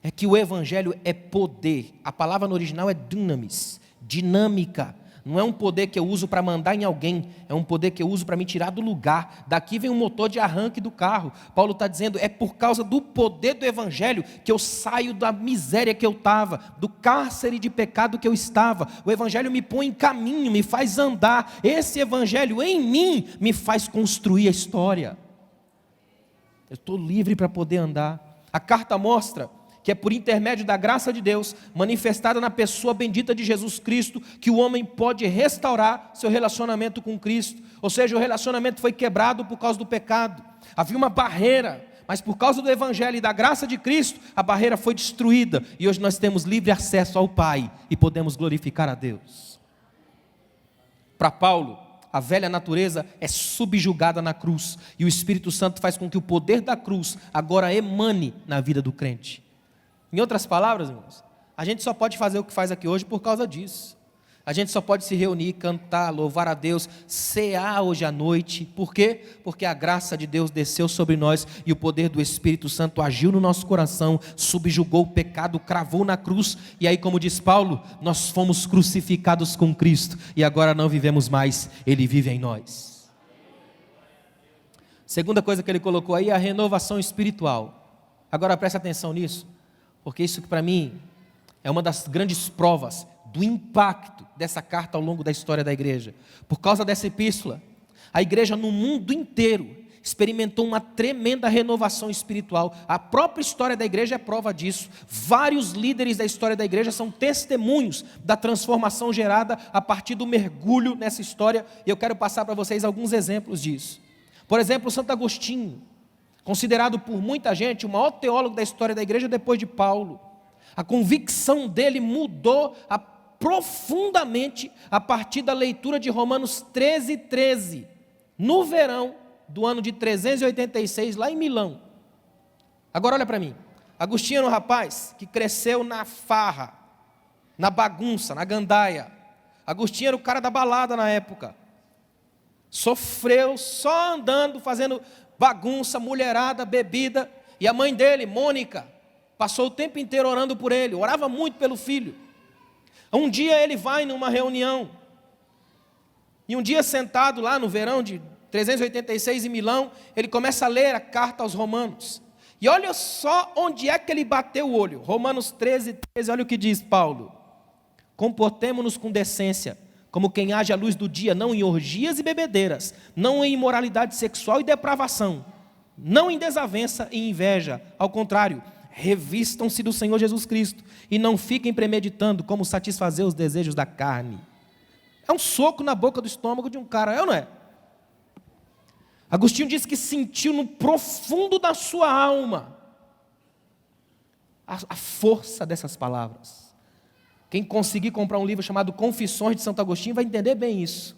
É que o Evangelho é poder. A palavra no original é dunamis, dinâmica. Não é um poder que eu uso para mandar em alguém, é um poder que eu uso para me tirar do lugar. Daqui vem o motor de arranque do carro. Paulo está dizendo, é por causa do poder do Evangelho que eu saio da miséria que eu estava, do cárcere de pecado que eu estava. O Evangelho me põe em caminho, me faz andar. Esse Evangelho em mim me faz construir a história. Eu estou livre para poder andar. A carta mostra que é por intermédio da graça de Deus, manifestada na pessoa bendita de Jesus Cristo, que o homem pode restaurar seu relacionamento com Cristo. Ou seja, o relacionamento foi quebrado por causa do pecado. Havia uma barreira, mas por causa do Evangelho e da graça de Cristo, a barreira foi destruída. E hoje nós temos livre acesso ao Pai e podemos glorificar a Deus. Para Paulo, a velha natureza é subjugada na cruz. E o Espírito Santo faz com que o poder da cruz agora emane na vida do crente. Em outras palavras, irmãos, a gente só pode fazer o que faz aqui hoje por causa disso. A gente só pode se reunir, cantar, louvar a Deus, cear hoje à noite. Por quê? Porque a graça de Deus desceu sobre nós e o poder do Espírito Santo agiu no nosso coração, subjugou o pecado, cravou na cruz. E aí, como diz Paulo, nós fomos crucificados com Cristo e agora não vivemos mais, Ele vive em nós. Segunda coisa que ele colocou aí é a renovação espiritual. Agora preste atenção nisso. Porque isso que para mim é uma das grandes provas do impacto dessa carta ao longo da história da igreja. Por causa dessa epístola, a igreja no mundo inteiro experimentou uma tremenda renovação espiritual. A própria história da igreja é prova disso. Vários líderes da história da igreja são testemunhos da transformação gerada a partir do mergulho nessa história. E eu quero passar para vocês alguns exemplos disso. Por exemplo, Santo Agostinho, considerado por muita gente o maior teólogo da história da igreja depois de Paulo. A convicção dele mudou profundamente a partir da leitura de Romanos 13:13, no verão do ano de 386, lá em Milão. Agora olha para mim, Agostinho era um rapaz que cresceu na farra, na bagunça, na gandaia. Agostinho era o cara da balada na época. Sofreu só andando, fazendo bagunça, mulherada, bebida. E a mãe dele, Mônica, passou o tempo inteiro orando por ele, orava muito pelo filho. Um dia ele vai numa reunião, e um dia sentado lá no verão de 386 em Milão, ele começa a ler a carta aos Romanos. E olha só onde é que ele bateu o olho. Romanos 13:13, olha o que diz Paulo. Comportemo-nos com decência, como quem age à luz do dia, não em orgias e bebedeiras, não em imoralidade sexual e depravação, não em desavença e inveja. Ao contrário, revistam-se do Senhor Jesus Cristo e não fiquem premeditando como satisfazer os desejos da carne. É um soco na boca do estômago de um cara, é ou não é? Agostinho diz que sentiu no profundo da sua alma a força dessas palavras. Quem conseguir comprar um livro chamado Confissões de Santo Agostinho vai entender bem isso.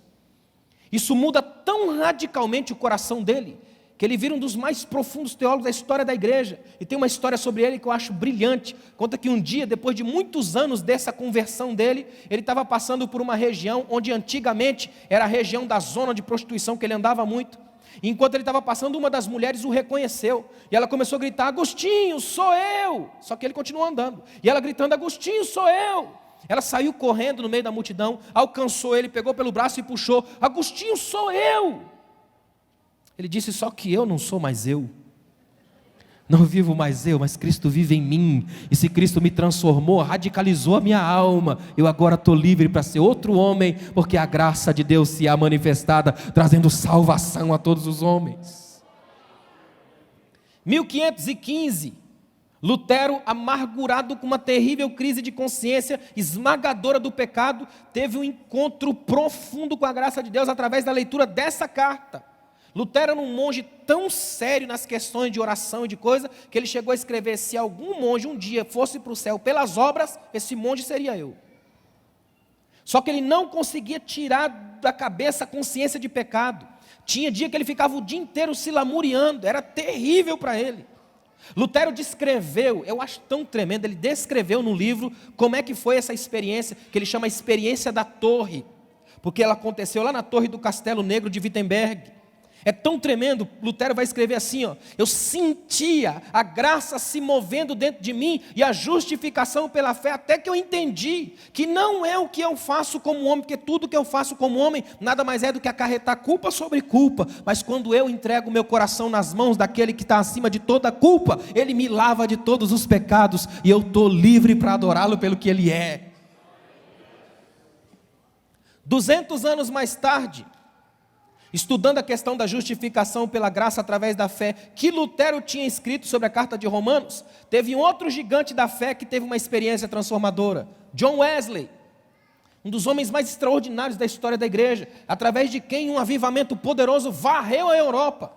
Isso muda tão radicalmente o coração dele, que ele vira um dos mais profundos teólogos da história da igreja. E tem uma história sobre ele que eu acho brilhante. Conta que um dia, depois de muitos anos dessa conversão dele, ele estava passando por uma região onde antigamente era a região da zona de prostituição, que ele andava muito. E enquanto ele estava passando, uma das mulheres o reconheceu. E ela começou a gritar, Agostinho, sou eu! Só que ele continuou andando. E ela gritando, Agostinho, sou eu! Ela saiu correndo no meio da multidão, alcançou ele, pegou pelo braço e puxou, Agostinho, sou eu! Ele disse, só que eu não sou mais eu. Não vivo mais eu, mas Cristo vive em mim. E se Cristo me transformou, radicalizou a minha alma, eu agora estou livre para ser outro homem, porque a graça de Deus se há manifestada, trazendo salvação a todos os homens. 1515, Lutero, amargurado com uma terrível crise de consciência, esmagadora do pecado, teve um encontro profundo com a graça de Deus através da leitura dessa carta. Lutero era um monge tão sério nas questões de oração e de coisa, que ele chegou a escrever, se algum monge um dia fosse para o céu pelas obras, esse monge seria eu. Só que ele não conseguia tirar da cabeça a consciência de pecado. Tinha dia que ele ficava o dia inteiro se lamuriando, era terrível para ele. Lutero descreveu, eu acho tão tremendo, ele descreveu no livro como é que foi essa experiência, que ele chama a experiência da torre, porque ela aconteceu lá na torre do Castelo Negro de Wittenberg. É tão tremendo, Lutero vai escrever assim, ó: eu sentia a graça se movendo dentro de mim e a justificação pela fé, até que eu entendi que não é o que eu faço como homem, porque tudo que eu faço como homem nada mais é do que acarretar culpa sobre culpa, mas quando eu entrego meu coração nas mãos daquele que está acima de toda culpa, ele me lava de todos os pecados e eu estou livre para adorá-lo pelo que ele é. 200 anos mais tarde, estudando a questão da justificação pela graça através da fé, que Lutero tinha escrito sobre a carta de Romanos, teve um outro gigante da fé que teve uma experiência transformadora, John Wesley, um dos homens mais extraordinários da história da igreja, através de quem um avivamento poderoso varreu a Europa.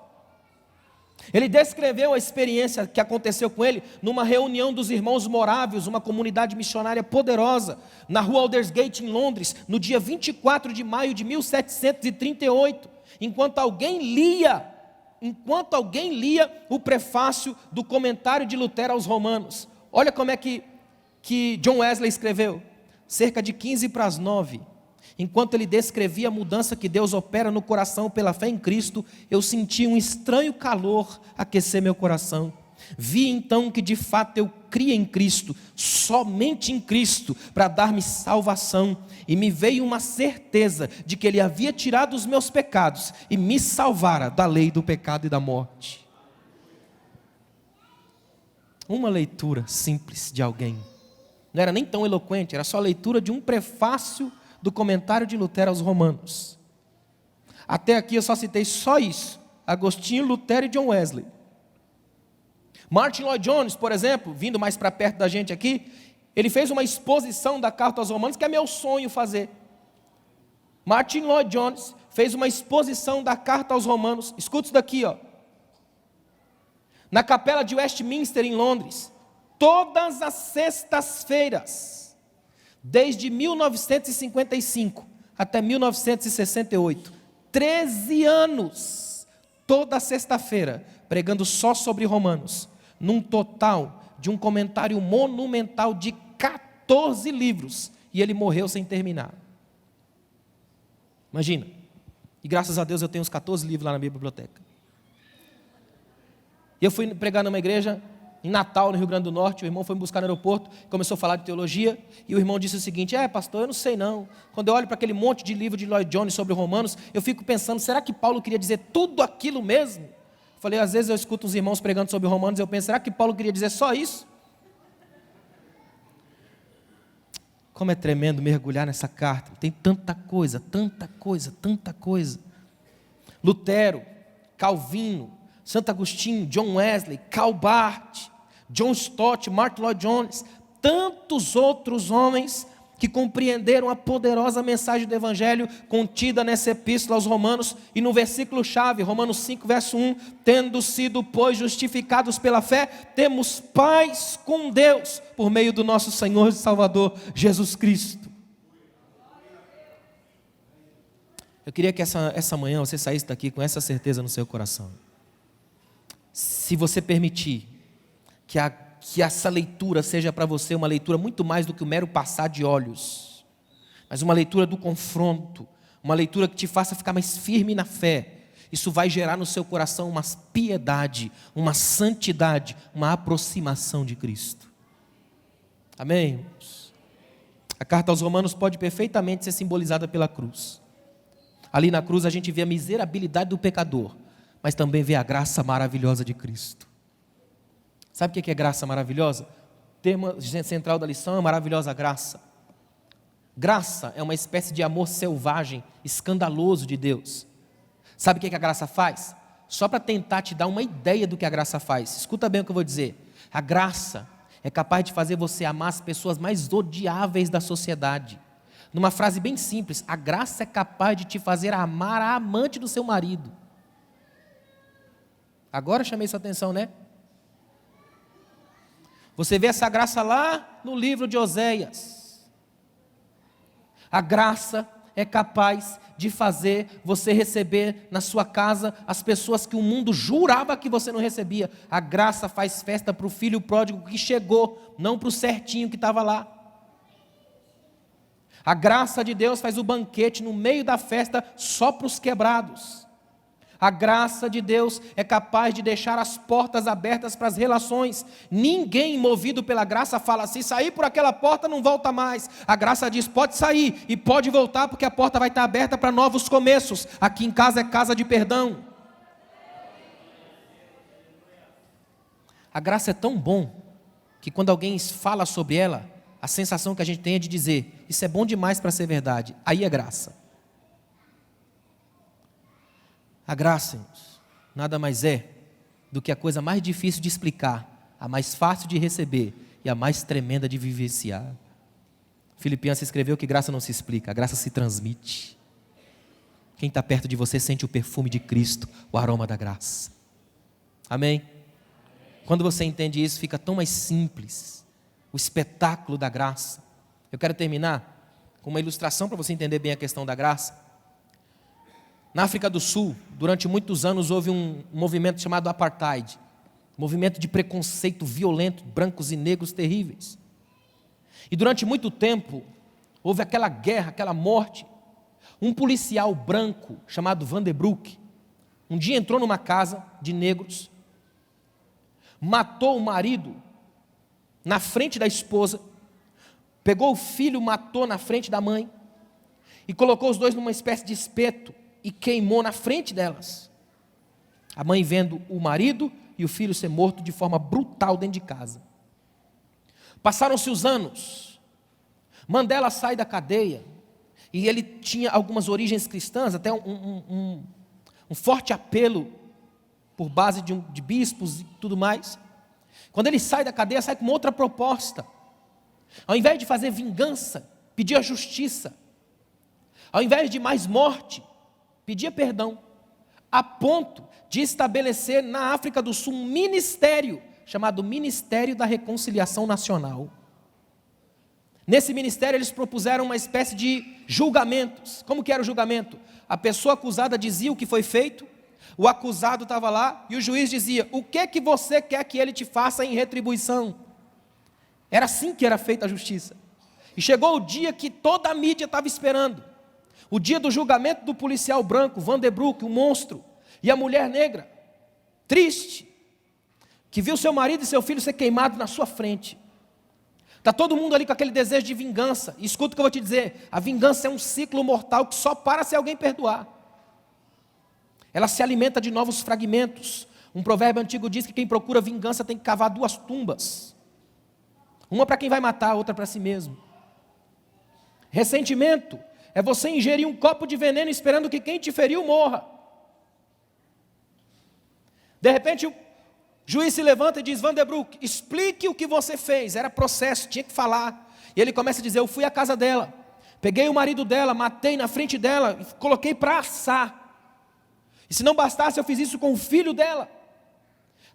Ele descreveu a experiência que aconteceu com ele numa reunião dos irmãos morávios, uma comunidade missionária poderosa, na rua Aldersgate, em Londres, no dia 24 de maio de 1738, enquanto alguém lia o prefácio do comentário de Lutero aos Romanos. Olha como é que John Wesley escreveu: cerca de 15 para as 9, enquanto ele descrevia a mudança que Deus opera no coração pela fé em Cristo, eu senti um estranho calor aquecer meu coração. Vi então que de fato eu cria em Cristo, somente em Cristo, para dar-me salvação, e me veio uma certeza de que Ele havia tirado os meus pecados e me salvara da lei do pecado e da morte. Uma leitura simples de alguém, não era nem tão eloquente, era só a leitura de um prefácio do comentário de Lutero aos Romanos. Até aqui eu só citei só isso: Agostinho, Lutero e John Wesley. Martin Lloyd Jones, por exemplo, vindo mais para perto da gente aqui, ele fez uma exposição da carta aos Romanos, que é meu sonho fazer. Martin Lloyd Jones fez uma exposição da carta aos Romanos, escuta isso daqui, ó, na capela de Westminster, em Londres, todas as sextas-feiras, desde 1955 até 1968, 13 anos, toda sexta-feira, pregando só sobre Romanos, num total de um comentário monumental de 14 livros, e ele morreu sem terminar. Imagina, e graças a Deus eu tenho uns 14 livros lá na minha biblioteca. E eu fui pregar numa igreja em Natal, no Rio Grande do Norte, o irmão foi me buscar no aeroporto, começou a falar de teologia, e o irmão disse o seguinte: pastor, eu não sei não, quando eu olho para aquele monte de livro de Lloyd Jones sobre Romanos, eu fico pensando, será que Paulo queria dizer tudo aquilo mesmo? Falei, às vezes eu escuto os irmãos pregando sobre Romanos, eu penso, será que Paulo queria dizer só isso? Como é tremendo mergulhar nessa carta, tem tanta coisa, tanta coisa, tanta coisa. Lutero, Calvino, Santo Agostinho, John Wesley, Karl Barth, John Stott, Martin Lloyd Jones, tantos outros homens que compreenderam a poderosa mensagem do Evangelho contida nessa epístola aos Romanos, e no versículo-chave, Romanos 5, verso 1, tendo sido, pois, justificados pela fé, temos paz com Deus, por meio do nosso Senhor e Salvador, Jesus Cristo. Eu queria que essa manhã você saísse daqui com essa certeza no seu coração. Se você permitir que essa leitura seja para você uma leitura muito mais do que o mero passar de olhos, mas uma leitura do confronto, uma leitura que te faça ficar mais firme na fé. Isso vai gerar no seu coração uma piedade, uma santidade, uma aproximação de Cristo. Amém, irmãos? A carta aos Romanos pode perfeitamente ser simbolizada pela cruz. Ali na cruz a gente vê a miserabilidade do pecador, mas também vê a graça maravilhosa de Cristo. Sabe o que é graça maravilhosa? O termo central da lição é maravilhosa graça. Graça é uma espécie de amor selvagem, escandaloso de Deus. Sabe o que a graça faz? Só para tentar te dar uma ideia do que a graça faz, escuta bem o que eu vou dizer. A graça é capaz de fazer você amar as pessoas mais odiáveis da sociedade. Numa frase bem simples, a graça é capaz de te fazer amar a amante do seu marido. Agora chamei sua atenção, né? Você vê essa graça lá no livro de Oséias. A graça é capaz de fazer você receber na sua casa as pessoas que o mundo jurava que você não recebia. A graça faz festa para o filho pródigo que chegou, não para o certinho que estava lá. A graça de Deus faz o banquete no meio da festa só para os quebrados. A graça de Deus é capaz de deixar as portas abertas para as relações. Ninguém movido pela graça fala, se sair por aquela porta não volta mais. A graça diz, pode sair e pode voltar porque a porta vai estar aberta para novos começos. Aqui em casa é casa de perdão. A graça é tão bom que quando alguém fala sobre ela, a sensação que a gente tem é de dizer, isso é bom demais para ser verdade. Aí é graça. A graça, irmãos, nada mais é do que a coisa mais difícil de explicar, a mais fácil de receber e a mais tremenda de vivenciar. Filipenses escreveu que graça não se explica, a graça se transmite. Quem está perto de você sente o perfume de Cristo, o aroma da graça. Amém? Quando você entende isso, fica tão mais simples, o espetáculo da graça. Eu quero terminar com uma ilustração para você entender bem a questão da graça. Na África do Sul, durante muitos anos, houve um movimento chamado Apartheid. Movimento de preconceito violento, brancos e negros terríveis. E durante muito tempo, houve aquela guerra, aquela morte. Um policial branco, chamado Van der Broek, um dia entrou numa casa de negros, matou o marido na frente da esposa, pegou o filho, matou na frente da mãe, e colocou os dois numa espécie de espeto, e queimou na frente delas. A mãe vendo o marido e o filho ser morto de forma brutal dentro de casa. Passaram-se os anos. Mandela sai da cadeia. E ele tinha algumas origens cristãs, até um forte apelo por base de bispos e tudo mais. Quando ele sai da cadeia, sai com uma outra proposta. Ao invés de fazer vingança, pedir a justiça. Ao invés de mais morte, pedia perdão, a ponto de estabelecer na África do Sul um ministério, chamado Ministério da Reconciliação Nacional. Nesse ministério eles propuseram uma espécie de julgamentos. Como que era o julgamento? A pessoa acusada dizia o que foi feito, o acusado estava lá, e o juiz dizia, o que você quer que ele te faça em retribuição? Era assim que era feita a justiça. E chegou o dia que toda a mídia estava esperando. O dia do julgamento do policial branco, Van der Broek, um monstro, e a mulher negra, triste, que viu seu marido e seu filho ser queimados na sua frente. Está todo mundo ali com aquele desejo de vingança. E escuta o que eu vou te dizer, a vingança é um ciclo mortal que só para se alguém perdoar. Ela se alimenta de novos fragmentos. Um provérbio antigo diz que quem procura vingança tem que cavar 2 tumbas. Uma para quem vai matar, outra para si mesmo. Ressentimento é você ingerir um copo de veneno esperando que quem te feriu morra. De repente o juiz se levanta e diz, Van der Broek, explique o que você fez. Era processo, tinha que falar. E ele começa a dizer, eu fui à casa dela, peguei o marido dela, matei na frente dela, e coloquei para assar. E se não bastasse, eu fiz isso com o filho dela.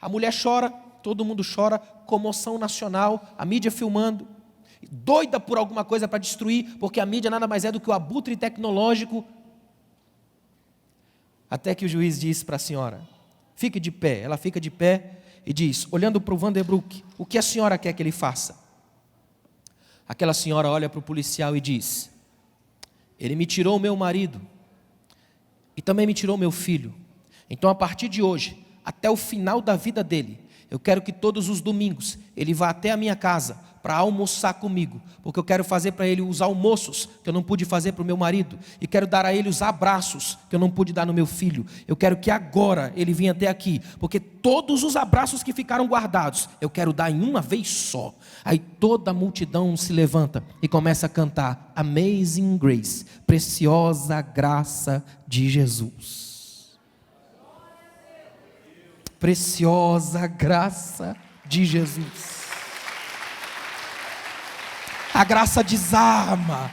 A mulher chora, todo mundo chora, comoção nacional, a mídia filmando. Doida por alguma coisa para destruir, porque a mídia nada mais é do que o abutre tecnológico. Até que o juiz diz para a senhora, fique de pé. Ela fica de pé e diz, olhando para o Van der Broek, o que a senhora quer que ele faça? Aquela senhora olha para o policial e diz, ele me tirou o meu marido e também me tirou o meu filho. Então a partir de hoje, até o final da vida dele, eu quero que todos os domingos ele vá até a minha casa para almoçar comigo, porque eu quero fazer para ele os almoços que eu não pude fazer para o meu marido, e quero dar a ele os abraços que eu não pude dar no meu filho. Eu quero que agora ele venha até aqui, porque todos os abraços que ficaram guardados, eu quero dar em uma vez só. Aí toda a multidão se levanta e começa a cantar Amazing Grace, preciosa graça de Jesus. Preciosa graça de Jesus. A graça desarma,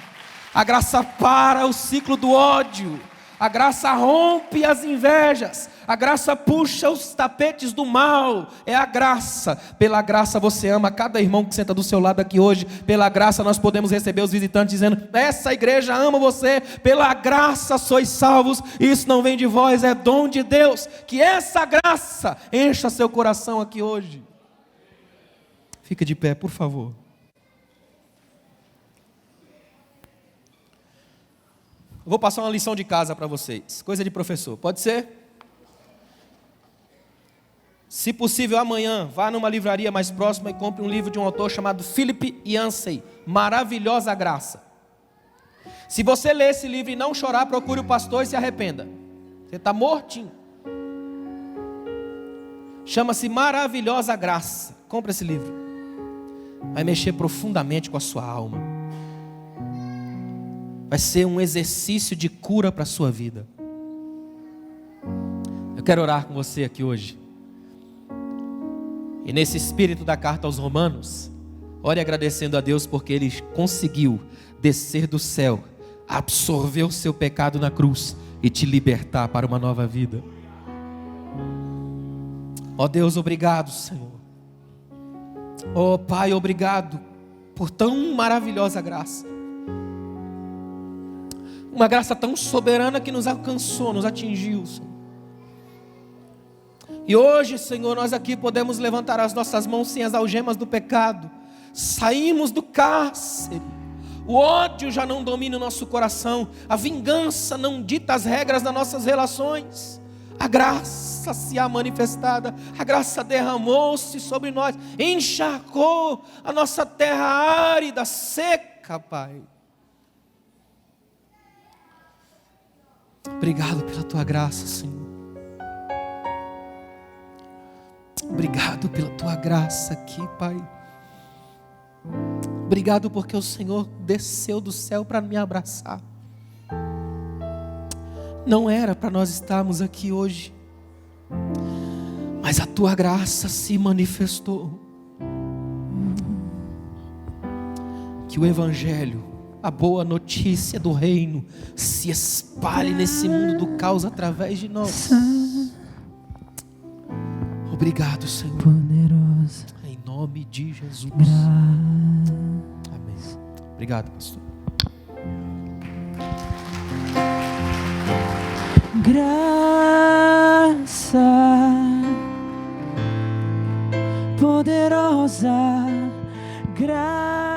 a graça para o ciclo do ódio, a graça rompe as invejas, A graça puxa os tapetes do mal. É a graça. Pela graça você ama cada irmão que senta do seu lado aqui hoje. Pela graça nós podemos receber os visitantes dizendo: essa igreja ama você. Pela graça sois salvos. Isso não vem de vós, é dom de Deus. Que essa graça encha seu coração aqui hoje. Fica de pé, por favor. Vou passar uma lição de casa para vocês. Coisa de professor. Pode ser? Se possível, amanhã, vá numa livraria mais próxima e compre um livro de um autor chamado Philip Yancey. Maravilhosa Graça. Se você ler esse livro e não chorar, procure o pastor e se arrependa. Você está mortinho. Chama-se Maravilhosa Graça. Compre esse livro. Vai mexer profundamente com a sua alma. Vai ser um exercício de cura para a sua vida. Eu quero orar com você aqui hoje. E nesse espírito da carta aos Romanos, ore agradecendo a Deus porque Ele conseguiu descer do céu, absorver o seu pecado na cruz e te libertar para uma nova vida. Ó Deus, obrigado, Senhor. Ó Pai, obrigado por tão maravilhosa graça. Uma graça tão soberana que nos alcançou, nos atingiu, Senhor. E hoje, Senhor, nós aqui podemos levantar as nossas mãos sem as algemas do pecado. Saímos do cárcere. O ódio já não domina o nosso coração. A vingança não dita as regras das nossas relações. A graça se há manifestada. A graça derramou-se sobre nós. Encharcou a nossa terra árida, seca, Pai. Obrigado pela Tua graça, Senhor. Obrigado pela Tua graça aqui, Pai. Obrigado porque o Senhor desceu do céu para me abraçar. Não era para nós estarmos aqui hoje, mas a Tua graça se manifestou. Que o Evangelho, a boa notícia do reino, se espalhe nesse mundo do caos através de nós. Obrigado, Senhor. Poderoso. Em nome de Jesus. Amém. Obrigado, pastor. Graça poderosa, graça.